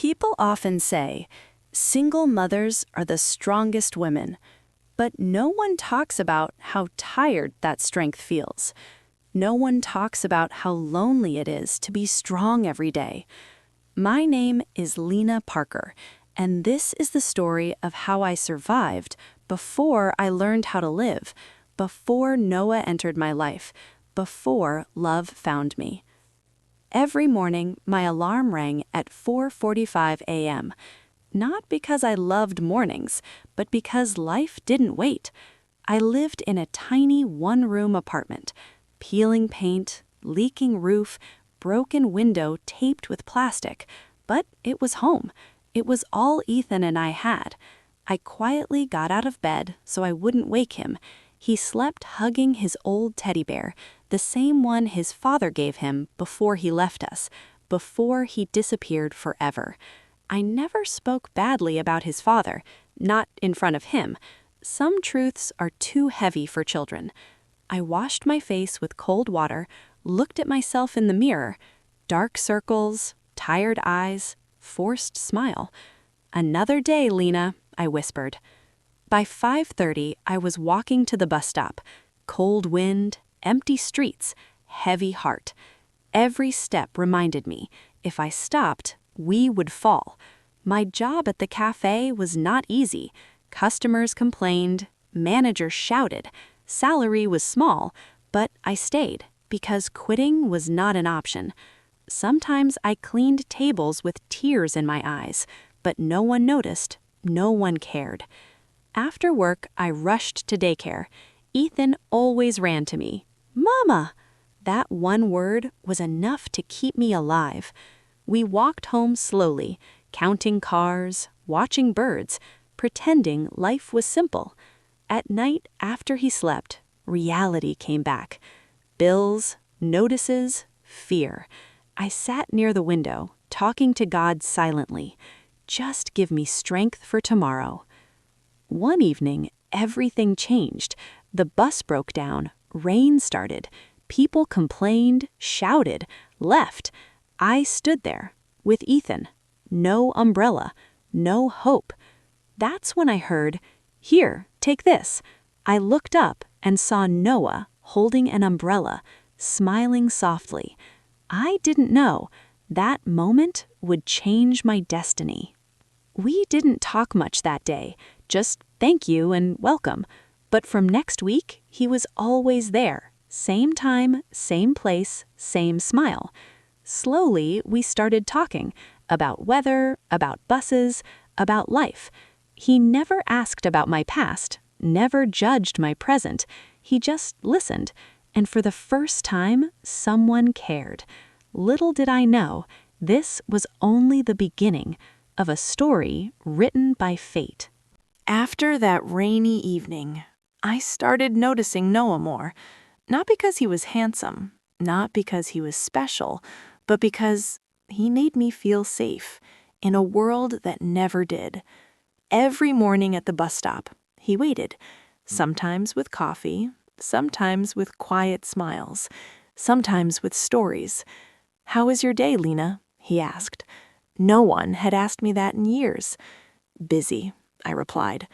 People often say, single mothers are the strongest women, but no one talks about how tired that strength feels. No one talks about how lonely it is to be strong every day. My name is Lina Parker, and this is the story of how I survived before I learned how to live, before Noah entered my life, before love found me. Every morning, my alarm rang at 4:45 a.m., not because I loved mornings, but because life didn't wait. I lived in a tiny one-room apartment, peeling paint, leaking roof, broken window taped with plastic, but it was home. It was all Ethan and I had. I quietly got out of bed so I wouldn't wake him. He slept hugging his old teddy bear, the same one his father gave him before he left us, before he disappeared forever. I never spoke badly about his father, not in front of him. Some truths are too heavy for children. I washed my face with cold water, looked at myself in the mirror. Dark circles, tired eyes, forced smile. "Another day, Lina," I whispered. By 5:30, I was walking to the bus stop. Cold wind, empty streets, heavy heart. Every step reminded me, if I stopped, we would fall. My job at the cafe was not easy. Customers complained, managers shouted, salary was small, but I stayed because quitting was not an option. Sometimes I cleaned tables with tears in my eyes, but no one noticed, no one cared. After work, I rushed to daycare. Ethan always ran to me. "Mama!" That one word was enough to keep me alive. We walked home slowly, counting cars, watching birds, pretending life was simple. At night, after he slept, reality came back. Bills, notices, fear. I sat near the window, talking to God silently. Just give me strength for tomorrow. One evening, everything changed. The bus broke down, rain started, people complained, shouted, left. I stood there, with Ethan. No umbrella, no hope. That's when I heard, "Here, take this." I looked up and saw Noah holding an umbrella, smiling softly. I didn't know that moment would change my destiny. We didn't talk much that day, just thank you and welcome. But from next week, he was always there. Same time, same place, same smile. Slowly, we started talking about weather, about buses, about life. He never asked about my past, never judged my present. He just listened. And for the first time, someone cared. Little did I know, this was only the beginning of a story written by fate. After that rainy evening, I started noticing Noah more. Not because he was handsome, not because he was special, but because he made me feel safe in a world that never did. Every morning at the bus stop, he waited, sometimes with coffee, sometimes with quiet smiles, sometimes with stories. "How is your day, Lina?" he asked. No one had asked me that in years. "Busy," I replied.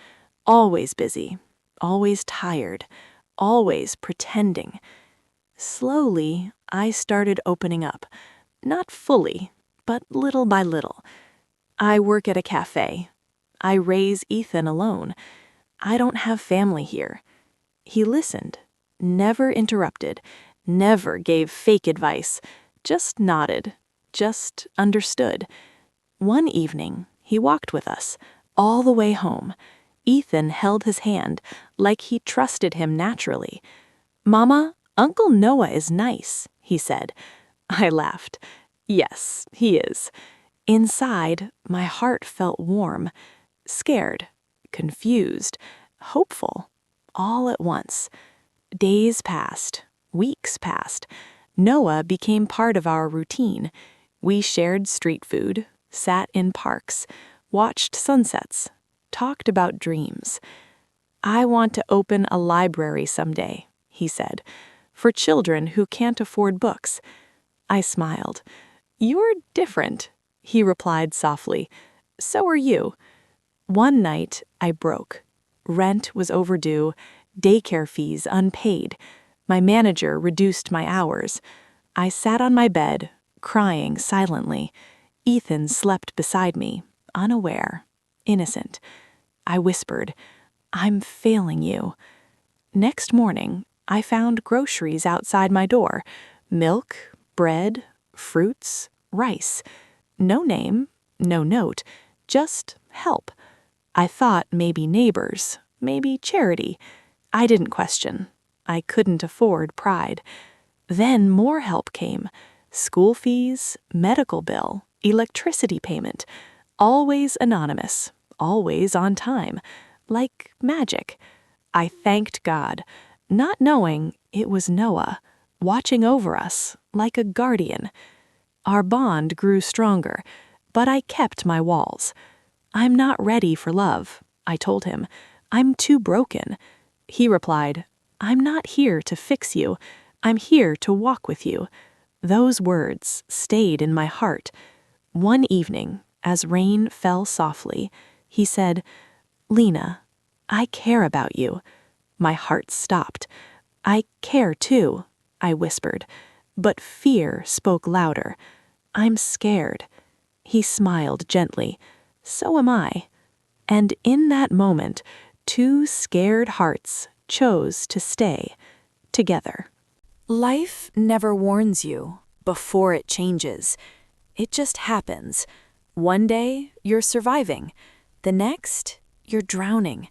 "Always busy, always tired, always pretending." Slowly, I started opening up. Not fully, but little by little. "I work at a cafe. I raise Ethan alone. I don't have family here." He listened, never interrupted, never gave fake advice, just nodded, just understood. One evening, he walked with us, all the way home. Ethan held his hand, like he trusted him naturally. "Mama, Uncle Noah is nice," he said. I laughed. Yes, he is. Inside, my heart felt warm, scared, confused, hopeful, all at once. Days passed, weeks passed. Noah became part of our routine. We shared street food, sat in parks, watched sunsets, talked about dreams. "I want to open a library someday," he said, "for children who can't afford books." I smiled. "You're different." he replied softly. So are you. One night, I broke. Rent was overdue, daycare fees unpaid. My manager reduced my hours. I sat on my bed, crying silently. Ethan slept beside me, unaware, innocent. I whispered, I'm failing you. Next morning, I found groceries outside my door. Milk, bread, fruits, rice. No name, no note, just help. I thought maybe neighbors, maybe charity. I didn't question. I couldn't afford pride. Then more help came. School fees, medical bill, electricity payment. Always anonymous, always on time. Like magic. I thanked God, not knowing it was Noah, watching over us like a guardian. Our bond grew stronger, but I kept my walls. I'm not ready for love, I told him. I'm too broken. He replied, I'm not here to fix you. I'm here to walk with you. Those words stayed in my heart. One evening, as rain fell softly, he said, Lina, I care about you. My heart stopped. I care too, I whispered, but fear spoke louder. I'm scared. He smiled gently. So am I. And in that moment, two scared hearts chose to stay together. Life never warns you before it changes. It just happens. One day, you're surviving. The next, you're drowning.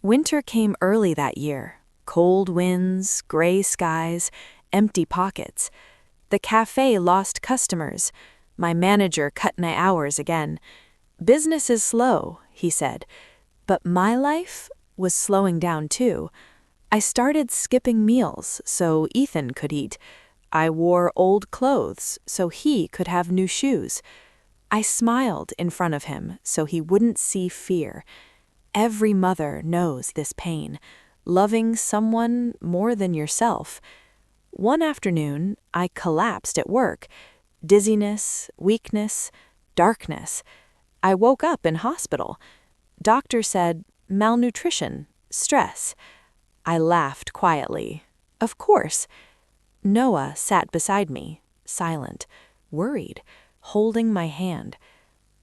Winter came early that year. Cold winds, gray skies, empty pockets. The cafe lost customers. My manager cut my hours again. Business is slow, he said. But my life was slowing down too. I started skipping meals so Ethan could eat. I wore old clothes so he could have new shoes. I smiled in front of him so he wouldn't see fear. Every mother knows this pain, loving someone more than yourself. One afternoon, I collapsed at work. Dizziness, weakness, darkness. I woke up in hospital. Doctor said, malnutrition, stress. I laughed quietly. Of course. Noah sat beside me, silent, worried, holding my hand.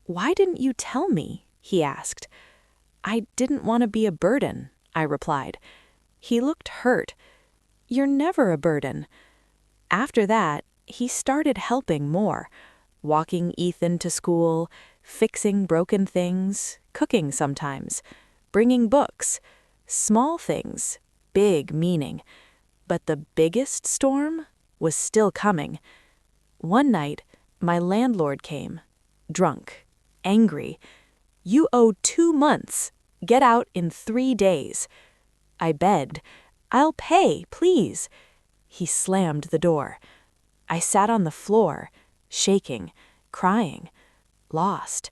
Why didn't you tell me? He asked. I didn't want to be a burden, I replied. He looked hurt. You're never a burden. After that, he started helping more, walking Ethan to school, fixing broken things, cooking sometimes, bringing books, small things, big meaning. But the biggest storm was still coming. One night, my landlord came, drunk, angry. You owe 2 months. Get out in 3 days. I begged, I'll pay, please. He slammed the door. I sat on the floor, shaking, crying, lost.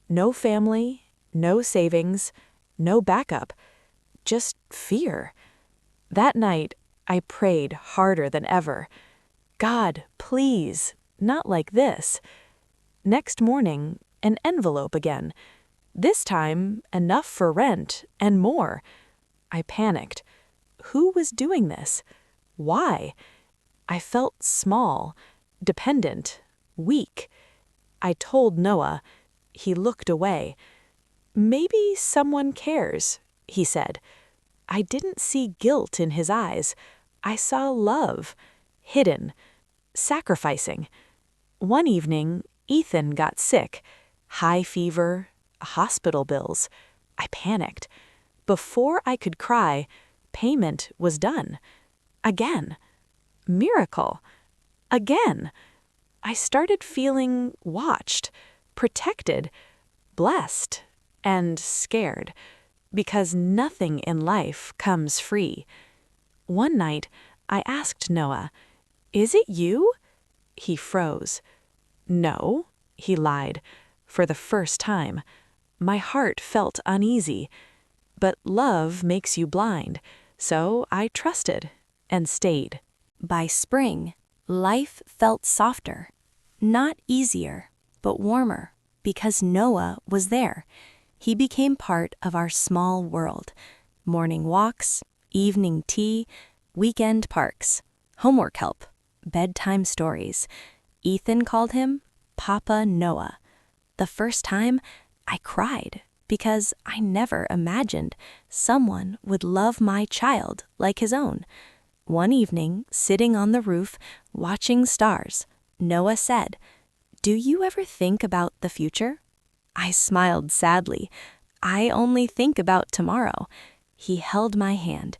No family, no savings, no backup, just fear. That night, I prayed harder than ever. God, please, not like this. Next morning, an envelope again. This time, enough for rent and more. I panicked. Who was doing this? Why? I felt small, dependent, weak. I told Noah. He looked away. Maybe someone cares, he said. I didn't see guilt in his eyes. I saw love, hidden, sacrificing. One evening, Ethan got sick. High fever, hospital bills. I panicked. Before I could cry, payment was done. Again. Miracle. Again. I started feeling watched, protected, blessed, and scared, because nothing in life comes free. One night, I asked Noah, "Is it you?" He froze. "No," he lied, for the first time. My heart felt uneasy. But love makes you blind, so I trusted and stayed. By spring, life felt softer, not easier, but warmer, because Noah was there. He became part of our small world. Morning walks, evening tea, weekend parks, homework help, bedtime stories. Ethan called him Papa Noah. The first time, I cried because I never imagined someone would love my child like his own. One evening, sitting on the roof, watching stars, Noah said, "Do you ever think about the future?" I smiled sadly. "I only think about tomorrow." He held my hand.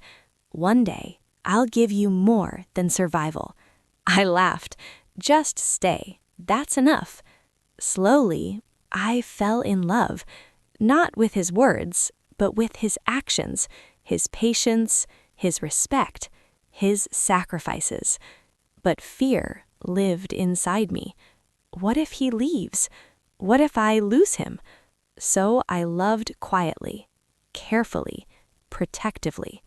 "One day, I'll give you more than survival." I laughed. "Just stay. That's enough." Slowly, I fell in love, not with his words, but with his actions, his patience, his respect, his sacrifices. But fear lived inside me. What if he leaves? What if I lose him? So I loved quietly, carefully, protectively.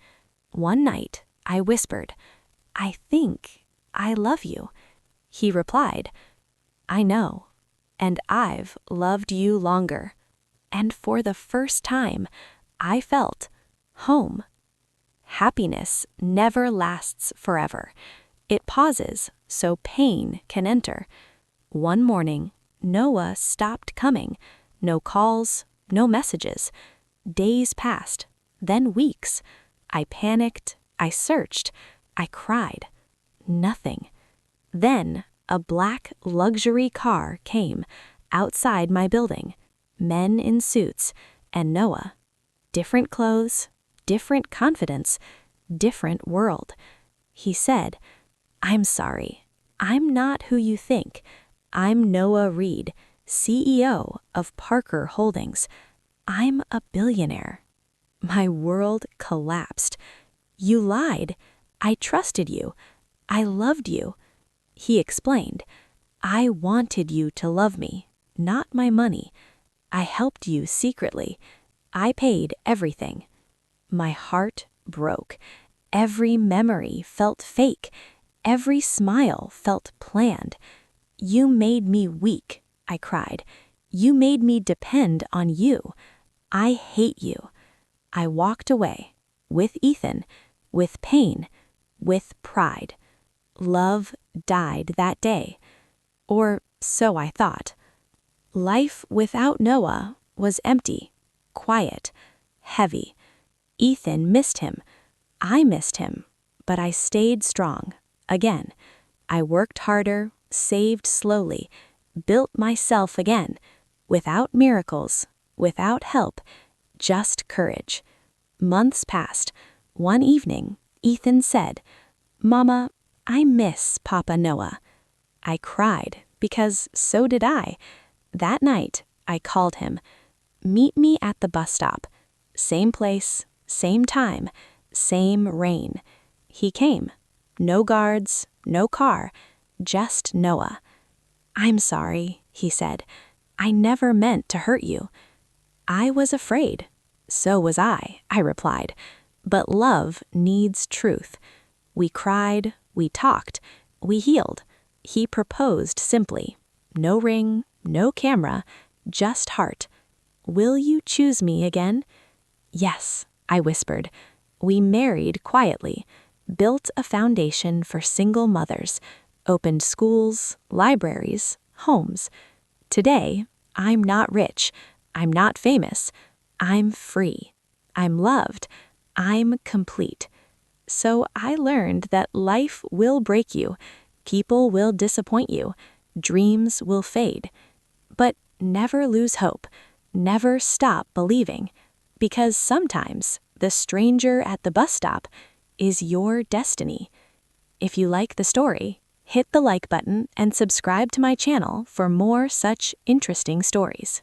One night, I whispered, "I think I love you." He replied, "I know, and I've loved you longer." And for the first time, I felt home. Happiness never lasts forever. It pauses so pain can enter. One morning, Noah stopped coming. No calls, no messages. Days passed, then weeks. I panicked, I searched, I cried. Nothing. Then a black luxury car came outside my building. Men in suits, and Noah. Different clothes, different confidence, different world. He said, "I'm sorry. I'm not who you think. I'm Noah Reed, CEO of Parker Holdings. I'm a billionaire." My world collapsed. "You lied. I trusted you. I loved you." He explained, "I wanted you to love me, not my money. I helped you secretly. I paid everything." My heart broke. Every memory felt fake. Every smile felt planned. "You made me weak," I cried. "You made me depend on you. I hate you." I walked away, with Ethan, with pain, with pride. Love died that day. Or so I thought. Life without Noah was empty, quiet, heavy. Ethan missed him. I missed him, but I stayed strong. Again, I worked harder, saved slowly, built myself again, without miracles, without help, just courage. Months passed. One evening, Ethan said, "Mama, I miss Papa Noah." I cried because so did I. That night, I called him. "Meet me at the bus stop." Same place, same time, same rain. He came. No guards, no car, just Noah. "I'm sorry," he said. "I never meant to hurt you." I was afraid. So was I replied. But love needs truth. We cried, we talked, we healed. He proposed simply. No ring, no camera, just heart. "Will you choose me again?" "Yes," I whispered. We married quietly, built a foundation for single mothers, opened schools, libraries, homes. Today, I'm not rich, I'm not famous, I'm free, I'm loved, I'm complete. So I learned that life will break you, people will disappoint you, dreams will fade. But never lose hope, never stop believing, because sometimes the stranger at the bus stop is your destiny. If you like the story, hit the like button and subscribe to my channel for more such interesting stories.